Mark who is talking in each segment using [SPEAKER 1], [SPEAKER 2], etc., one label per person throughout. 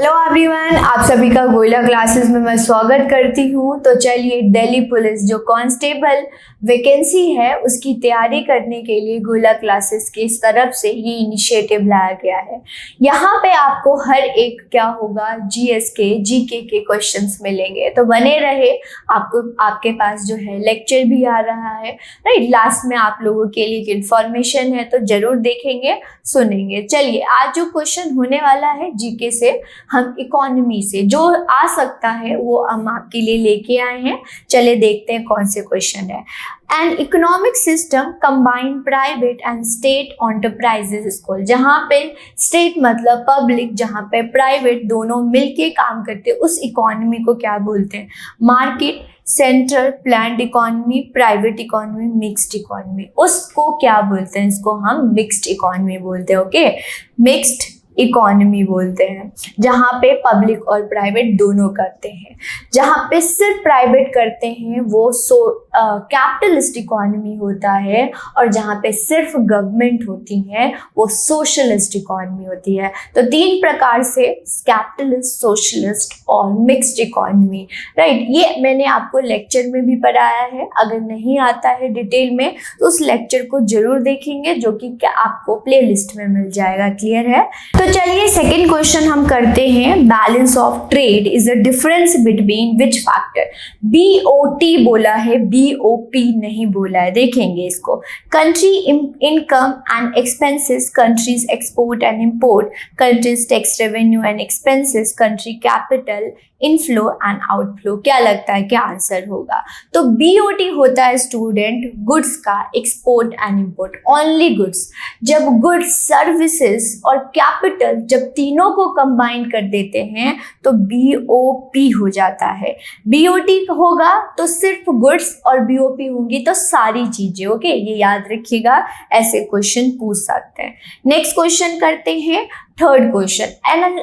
[SPEAKER 1] Hello everyone, आप सभी का गोयला क्लासेस में मैं स्वागत करती हूँ। तो चलिए, दिल्ली पुलिस जो कांस्टेबल वैकेंसी है उसकी तैयारी करने के लिए गोयला क्लासेस की तरफ से ये इनिशिएटिव लाया गया है। यहाँ पे आपको हर एक क्या होगा, जीएस के जीके के क्वेश्चंस मिलेंगे, तो बने रहे। आपको आपके पास जो है लेक्चर भी आ रहा है, राइट। लास्ट में आप लोगों के लिए एक इन्फॉर्मेशन है, तो जरूर देखेंगे सुनेंगे। चलिए, आज जो क्वेश्चन होने वाला है जीके से, हम इकोनॉमी से जो आ सकता है वो हम आपके लिए लेके आए हैं। चले देखते हैं कौन से क्वेश्चन है। An economic system combine private and state enterprises school, जहाँ पे स्टेट मतलब पब्लिक, जहाँ पे प्राइवेट, दोनों मिलके काम करते हैं, उस इकोनॉमी को क्या बोलते हैं? Market, central, planned economy, private economy, mixed economy, उसको क्या बोलते हैं? इसको हम मिक्स्ड इकोनॉमी बोलते हैं। ओके, मिक्स्ड इकोनॉमी बोलते हैं, जहाँ पे पब्लिक और प्राइवेट दोनों करते हैं। जहाँ पे सिर्फ प्राइवेट करते हैं वो कैपिटलिस्ट इकोनॉमी होता है, और जहाँ पे सिर्फ गवर्नमेंट होती है वो सोशलिस्ट इकोनॉमी होती है। तो तीन प्रकार से, कैपिटलिस्ट, सोशलिस्ट और मिक्स्ड इकोनॉमी, राइट। ये मैंने आपको लेक्चर में भी पढ़ाया है। अगर नहीं आता है डिटेल में तो उस लेक्चर को जरूर देखेंगे, जो कि आपको प्लेलिस्ट में मिल जाएगा। क्लियर है? तो चलिए, सेकेंड क्वेश्चन हम करते हैं। Balance of trade is the difference between which factor? BOT बोला है, बीओपी नहीं बोला है। देखेंगे इसको। Country income and expenses, countries export and import, countries tax revenue and expenses, country capital inflow and outflow. क्या लगता है क्या आंसर होगा? तो बीओटी होता है स्टूडेंट गुड्स का export and import, only goods. जब गुड्स, सर्विसेज और कैपिटल, जब तीनों को कंबाइन कर देते हैं तो बीओपी हो जाता है। बीओटी होगा तो सिर्फ गुड्स, और बीओपी होंगी तो सारी चीजें। ओके, ये याद रखिएगा, ऐसे क्वेश्चन पूछ सकते हैं। नेक्स्ट क्वेश्चन करते हैं। थर्ड क्वेश्चन,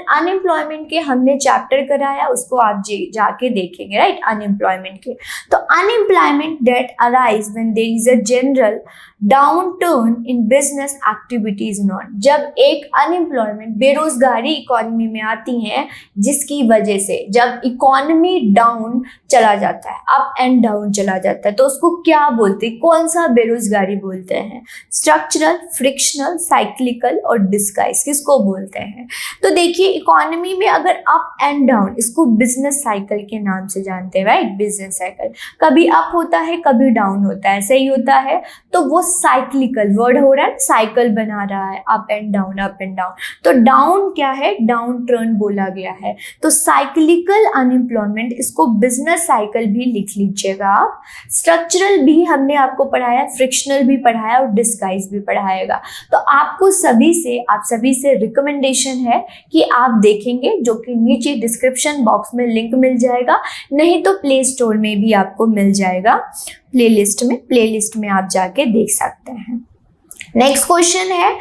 [SPEAKER 1] अनएम्प्लॉयमेंट के हमने चैप्टर कराया, उसको आप जाके देखेंगे, राइट। अनएम्प्लॉयमेंट के, तो unemployment that arise when there is a general downturn in business activities not. जब एक अनएम्प्लॉयमेंट, बेरोजगारी इकोनॉमी में आती है, जिसकी वजह से जब इकोनॉमी डाउन चला जाता है, अप एंड डाउन चला जाता है, तो उसको क्या बोलते हैं? कौन सा बेरोजगारी बोलते हैं? स्ट्रक्चरल, फ्रिक्शनल, साइक्लिकल और डिस्गाइज, किसको बोलते हैं? तो देखिए, इकोनॉमी में अगर अप एंड डाउन, इसको बिजनेस साइकिल के नाम से जानते हैं, राइट। बिजनेस साइकिल, कभी अप होता है कभी डाउन होता है, सही होता है, तो वो साइक्लिकल वर्ड हो रहा है, साइकिल बना रहा है, up and down, up and down. तो डाउन क्या है? डाउन टर्न बोला गया है। तो साइक्लिकल अनएम्प्लॉयमेंट, इसको बिजनेस साइकिल भी लिख लीजिएगा आप। स्ट्रक्चरल भी हमने आपको पढ़ाया, फ्रिक्शनल भी पढ़ाया और डिस्गाइज भी पढ़ाएगा। तो आपको आप सभी से रिकमेंडेशन है कि आप देखेंगे, जो कि नीचे डिस्क्रिप्शन बॉक्स में लिंक मिल जाएगा, नहीं तो प्ले स्टोर में भी आपको मिल जाएगा, प्लेलिस्ट में आप जाके देख सकते हैं। नेक्स्ट क्वेश्चन है,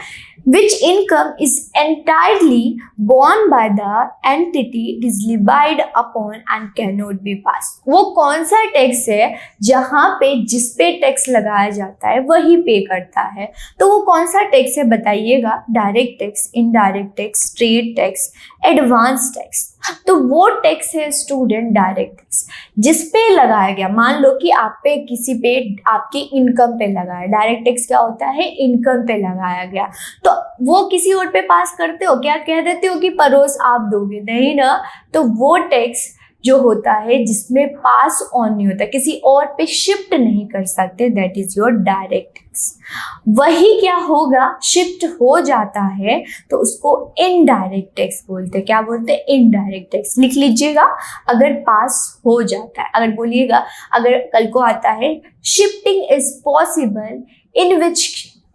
[SPEAKER 1] which income is entirely borne by the entity it is levied upon and cannot be passed? वो कौन सा टैक्स है जहाँ पे जिस पे टैक्स लगाया जाता है वही पे करता है? तो वो कौन सा टैक्स है बताइएगा? Direct tax, indirect tax, trade tax, advance tax. तो वो टैक्स है स्टूडेंट डायरेक्ट टैक्स, जिस पे लगाया गया। मान लो कि आप पे किसी पे, आपकी इनकम पे लगाया। डायरेक्ट टैक्स क्या होता है? इनकम पे लगाया गया। तो वो किसी और पे पास करते हो क्या? कह देते हो कि परोस आप दोगे? नहीं ना। तो वो टैक्स जो होता है जिसमें पास ऑन नहीं होता, किसी और पे शिफ्ट नहीं कर सकते, that is your direct tax. वही क्या होगा? शिफ्ट हो जाता है तो उसको इनडायरेक्ट टैक्स बोलते हैं। क्या बोलते हैं? Indirect tax. लिख लीजिएगा, अगर पास हो जाता है। अगर बोलिएगा, अगर कल को आता है shifting is possible in which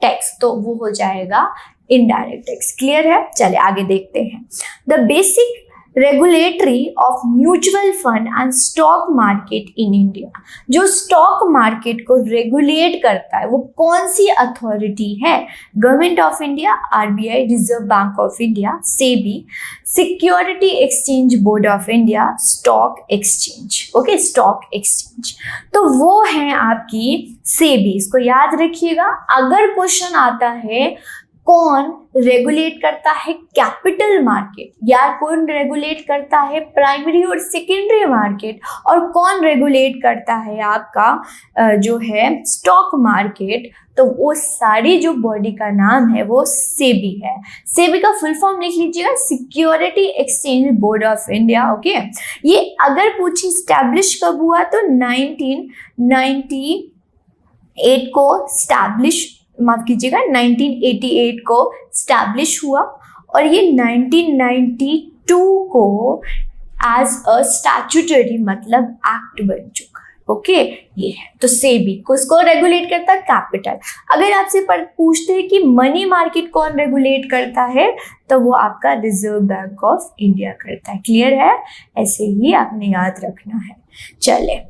[SPEAKER 1] tax, तो वो हो जाएगा इनडायरेक्ट टैक्स। क्लियर है? चले आगे देखते हैं। The basic regulatory of mutual fund and stock market in India, जो स्टॉक मार्केट को रेगुलेट करता है वो कौन सी अथॉरिटी है? Government of India, RBI, reserve bank of India, SEBI, security exchange board of India, stock exchange. Okay, stock exchange, तो वो है आपकी सेबी। इसको याद रखिएगा। अगर क्वेश्चन आता है कौन रेगुलेट करता है कैपिटल मार्केट, या कौन रेगुलेट करता है प्राइमरी और सेकेंडरी मार्केट, और कौन रेगुलेट करता है आपका जो है स्टॉक मार्केट, तो वो सारी जो बॉडी का नाम है वो सेबी है। सेबी का फुल फॉर्म लिख लीजिएगा, security exchange board of India. Okay, ये अगर पूछी स्टैब्लिश कब हुआ तो 1998 को स्टैब्लिश, माफ कीजिएगा 1988 को स्टैब्लिश हुआ, और ये 1992 को एज अ स्टैट्यूटरी मतलब एक्ट बन चुका। ओके, ये है तो सेबी किसको रेगुलेट करता है, कैपिटल। अगर आपसे पूछते हैं कि मनी मार्केट कौन रेगुलेट करता है, तो वो आपका रिजर्व बैंक ऑफ इंडिया करता है। क्लियर है, ऐसे ही आपने याद रखना है। चले,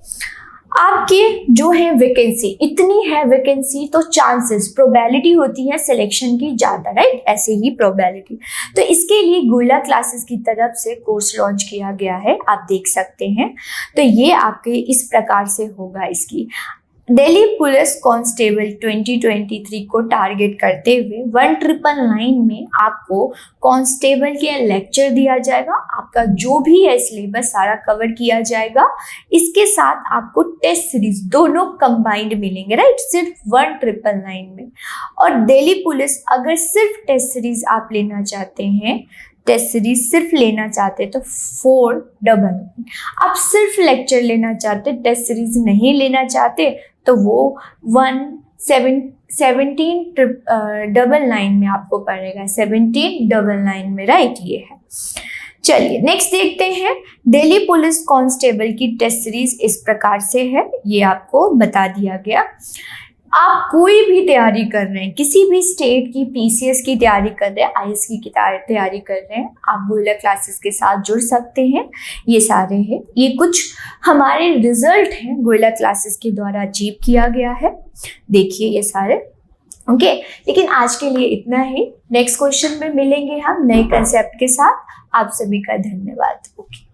[SPEAKER 1] आपके जो है वैकेंसी इतनी है, वैकेंसी तो चांसेस प्रोबेबिलिटी होती है सिलेक्शन की ज़्यादा, राइट, ऐसे ही प्रोबेबिलिटी। तो इसके लिए गोयला क्लासेस की तरफ से कोर्स लॉन्च किया गया है, आप देख सकते हैं। तो ये आपके इस प्रकार से होगा। इसकी दिल्ली पुलिस कांस्टेबल 2023 को टारगेट करते हुए 1999 में आपको कांस्टेबल के लेक्चर दिया जाएगा, आपका जो भी है सिलेबस सारा कवर किया जाएगा। इसके साथ आपको टेस्ट सीरीज दोनों कंबाइंड मिलेंगे, राइट, सिर्फ 1999 में। और दिल्ली पुलिस अगर सिर्फ टेस्ट सीरीज आप लेना चाहते हैं, टेस्ट सीरीज सिर्फ लेना चाहते तो 499, आप सिर्फ लेक्चर लेना चाहते, टेस्ट सीरीज नहीं लेना चाहते, तो वो 1799 में आपको पड़ेगा, 1799 में, राइट, ये है। चलिए नेक्स्ट देखते हैं। दिल्ली पुलिस कांस्टेबल की टेस्ट सीरीज इस प्रकार से है, ये आपको बता दिया गया। आप कोई भी तैयारी कर रहे हैं, किसी भी स्टेट की पीसीएस की तैयारी कर रहे हैं, आईएएस की तैयारी कर रहे हैं, आप गोयला क्लासेस के साथ जुड़ सकते हैं। ये सारे हैं, ये कुछ हमारे रिजल्ट हैं गोयला क्लासेस के द्वारा अचीव किया गया है, देखिए ये सारे। ओके, लेकिन आज के लिए इतना ही। नेक्स्ट क्वेश्चन में मिलेंगे हम नए कंसेप्ट के साथ। आप सभी का धन्यवाद। ओके।